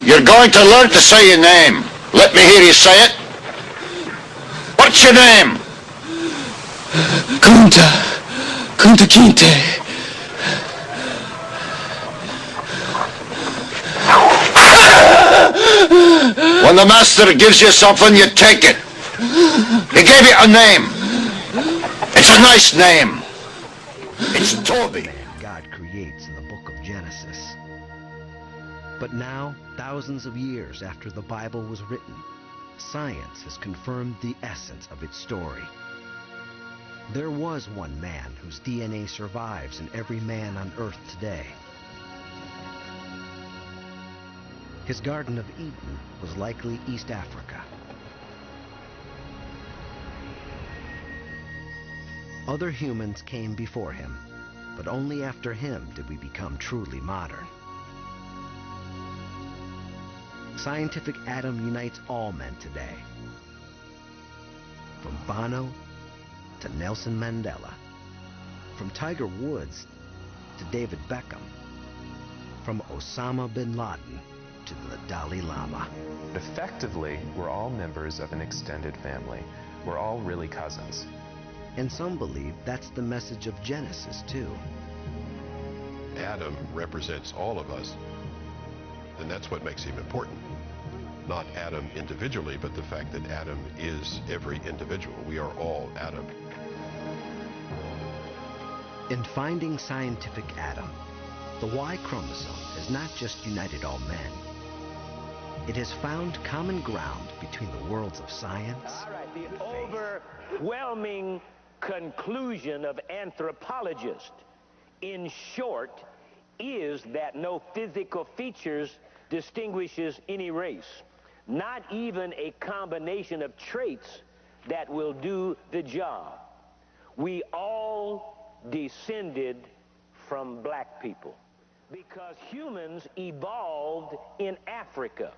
You're going to learn to say your name. Let me hear you say it. What's your name? Kunta Kinte. When the master gives you something, you take it. He gave you a name. It's a nice name. It's Toby. God creates in the book of Genesis. But now, thousands of years after the Bible was written, science has confirmed the essence of its story. There was one man whose DNA survives in every man on earth today. His Garden of Eden was likely East Africa. Other humans came before him, but only after him did we become truly modern. Scientific Adam unites all men today. From Bono to Nelson Mandela, from Tiger Woods to David Beckham, from Osama bin Laden to the Dalai Lama. Effectively, we're all members of an extended family. We're all really cousins. And some believe that's the message of Genesis, too. Adam represents all of us, and that's what makes him important. Not Adam individually, but the fact that Adam is every individual. We are all Adam. In finding scientific Adam, the Y chromosome has not just united all men. It has found common ground between the worlds of science. All right, the overwhelming conclusion of anthropologists, in short, is that no physical features distinguishes any race. Not even a combination of traits that will do the job. We all descended from black people because humans evolved in Africa.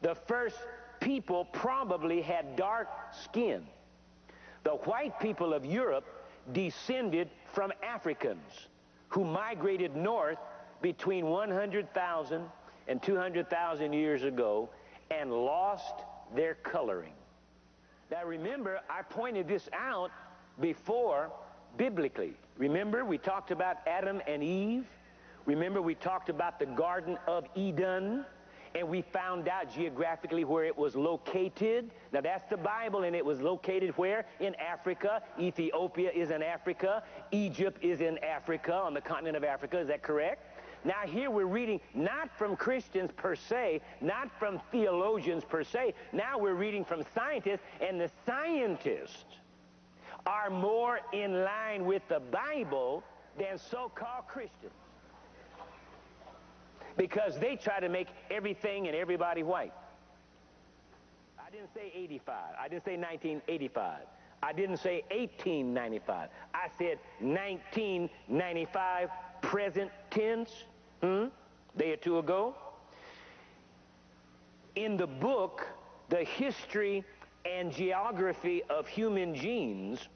The first people probably had dark skin. The white people of Europe descended from Africans who migrated north between 100,000 and 200,000 years ago and lost their coloring. Now remember, I pointed this out before biblically. Remember, we talked about Adam and Eve. Remember, we talked about the Garden of Eden, and we found out geographically where it was located. Now that's the Bible, and it was located where? In Africa. Ethiopia is in Africa. Egypt is in Africa, on the continent of Africa. Is that correct? Now here we're reading not from Christians per se, not from theologians per se. Now we're reading from scientists, and the scientists are more in line with the Bible than so-called Christians, because they try to make everything and everybody white. I didn't say 85. I didn't say 1985. I didn't say 1895. I said 1995, present tense. Day or two ago. In the book, The History and Geography of Human Genes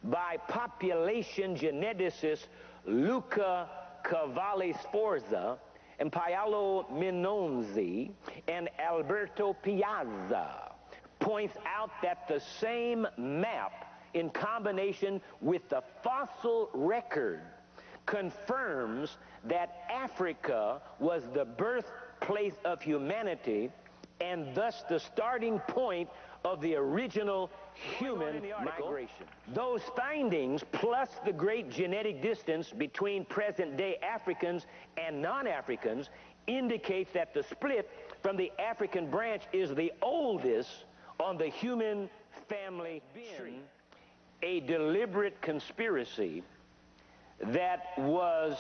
by population geneticist Luca Cavalli Sforza and Paolo Minonzi and Alberto Piazza, points out that the same map, in combination with the fossil record, confirms that Africa was the birthplace of humanity and thus the starting point of the original human migration. Those findings, plus the great genetic distance between present-day Africans and non-Africans, indicates that the split from the African branch is the oldest on the human family tree, a deliberate conspiracy that was,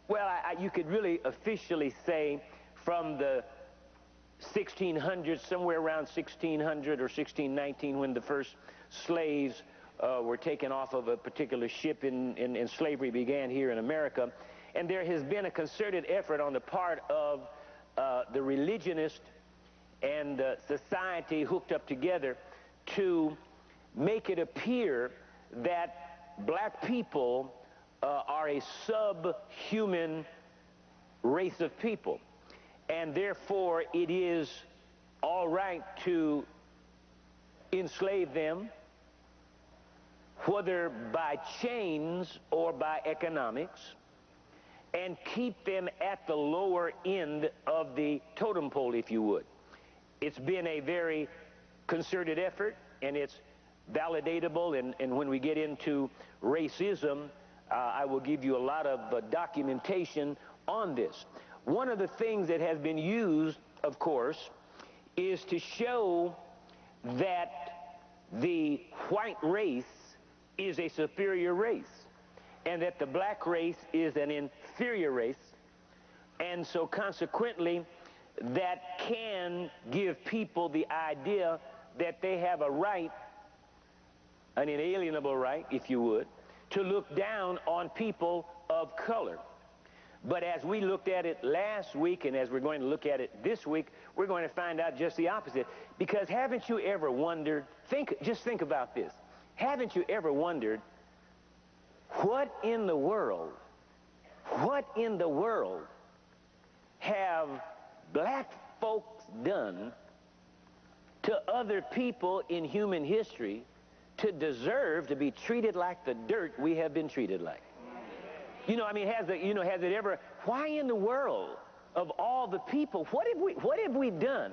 well, you could really officially say from the 1600s, somewhere around 1600 or 1619, when the first slaves were taken off of a particular ship and slavery began here in America. And there has been a concerted effort on the part of the religionist and society hooked up together to make it appear that black people are a subhuman race of people. and therefore it is all right to enslave them, whether by chains or by economics, and keep them at the lower end of the totem pole, if you would. It's been a very concerted effort, and it's validatable, and when we get into racism, I will give you a lot of documentation on this. One of the things that has been used, of course, is to show that the white race is a superior race, and that the black race is an inferior race, and so consequently that can give people the idea that they have a right, an inalienable right, if you would, to look down on people of color. But as we looked at it last week, and as we're going to look at it this week, we're going to find out just the opposite. Because haven't you ever wondered, just think about this, haven't you ever wondered, what in the world have black folks done to other people in human history to deserve to be treated like the dirt we have been treated like? You know, I mean, has it ever, why in the world of all the people, what have we done?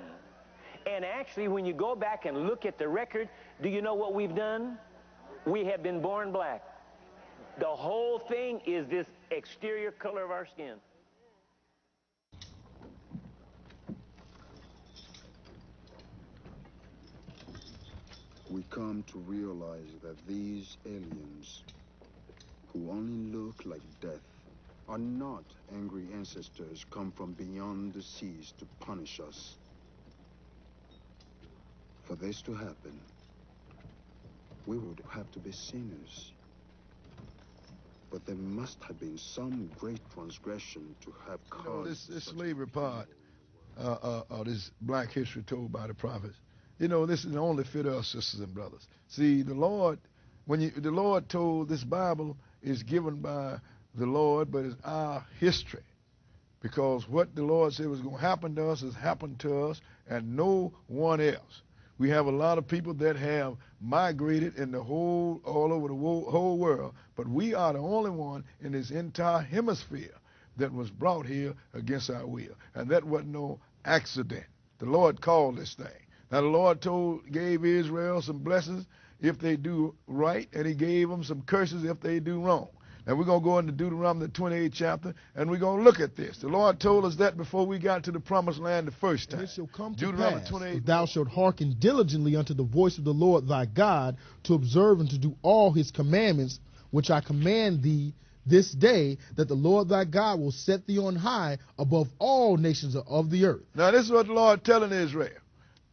And actually, when you go back and look at the record, do you know what we've done? We have been born black. The whole thing is this exterior color of our skin. We come to realize that these aliens, who only look like death, are not angry ancestors come from beyond the seas to punish us. For this to happen, we would have to be sinners. But there must have been some great transgression to have caused this slavery part, this black history told by the prophets, this is only fit us, sisters and brothers. See, the Lord, the Lord told, this Bible is given by the Lord, but it's our history. Because what the Lord said was going to happen to us has happened to us and no one else. We have a lot of people that have migrated in all over the whole world, but we are the only one in this entire hemisphere that was brought here against our will. And that wasn't no accident. The Lord called this thing. Now the Lord gave Israel some blessings if they do right, and he gave them some curses if they do wrong. Now we're going to go into Deuteronomy the 28th chapter, and we're going to look at this. The Lord told us that before we got to the promised land the first time. And it shall come to Deuteronomy pass, 28, if thou shalt hearken diligently unto the voice of the Lord thy God, to observe and to do all his commandments, which I command thee this day, that the Lord thy God will set thee on high above all nations of the earth. Now this is what the Lord telling Israel.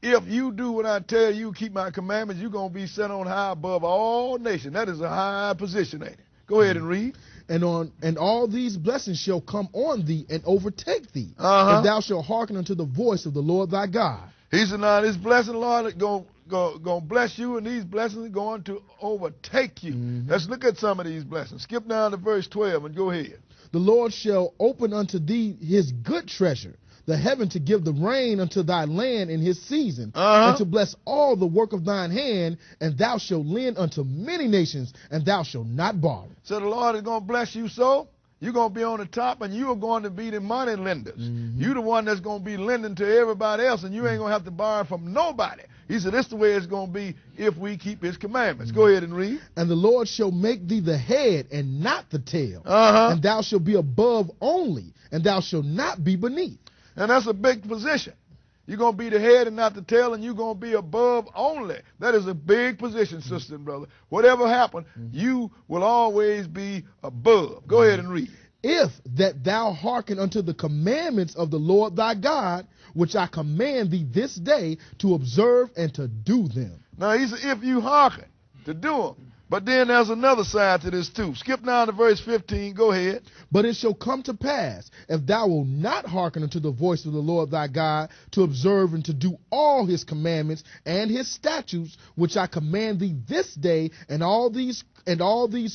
If you do what I tell you, keep my commandments, you're going to be set on high above all nations. That is a high position, ain't it? Go ahead and read. And all these blessings shall come on thee and overtake thee, if thou shalt hearken unto the voice of the Lord thy God. He said, now this blessing, Lord, is going to bless you, and these blessings are going to overtake you. Let's look at some of these blessings. Skip down to verse 12 and go ahead. The Lord shall open unto thee his good treasure, the heaven, to give the rain unto thy land in his season, and to bless all the work of thine hand, and thou shalt lend unto many nations, and thou shalt not borrow. So the Lord is going to bless you so. You're going to be on the top, and you are going to be the money lenders. You're the one that's going to be lending to everybody else, and you ain't going to have to borrow from nobody. He said, this is the way it's going to be if we keep his commandments. Go ahead and read. And the Lord shall make thee the head and not the tail, and thou shalt be above only, and thou shalt not be beneath. And that's a big position. You're going to be the head and not the tail, and you're going to be above only. That is a big position, sister and brother. Whatever happened, you will always be above. Go ahead and read. If that thou hearken unto the commandments of the Lord thy God, which I command thee this day, to observe and to do them. Now, he said, if you hearken to do them. But then there's another side to this too. Skip down to verse 15. Go ahead. But it shall come to pass, if thou wilt not hearken unto the voice of the Lord thy God, to observe and to do all his commandments and his statutes, which I command thee this day, and all these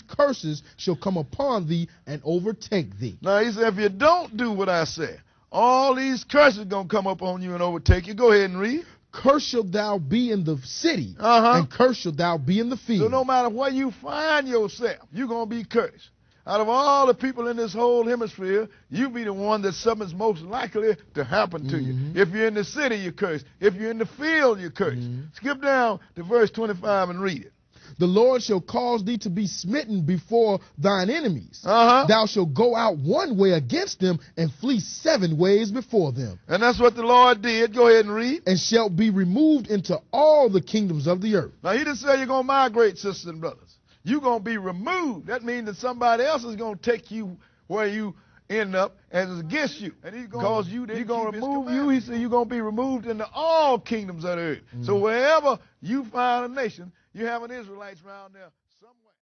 curses shall come upon thee and overtake thee. Now he said, if you don't do what I say, all these curses going to come up on you and overtake you. Go ahead and read. Cursed shalt thou be in the city, Uh-huh. and cursed shalt thou be in the field. So no matter where you find yourself, you're going to be cursed. Out of all the people in this whole hemisphere, you be the one that something's most likely to happen to you. If you're in the city, you're cursed. If you're in the field, you're cursed. Skip down to verse 25 and read it. The Lord shall cause thee to be smitten before thine enemies. Uh-huh. Thou shalt go out one way against them, and flee 7 ways before them. And that's what the Lord did. Go ahead and read. And shalt be removed into all the kingdoms of the earth. Now, he didn't say you're going to migrate, sisters and brothers. You're going to be removed. That means that somebody else is going to take you where you end up, and it's against you. And he's going to remove you. He said you're going to be removed into all kingdoms of the earth. So wherever you find a nation, you have an Israelites around there.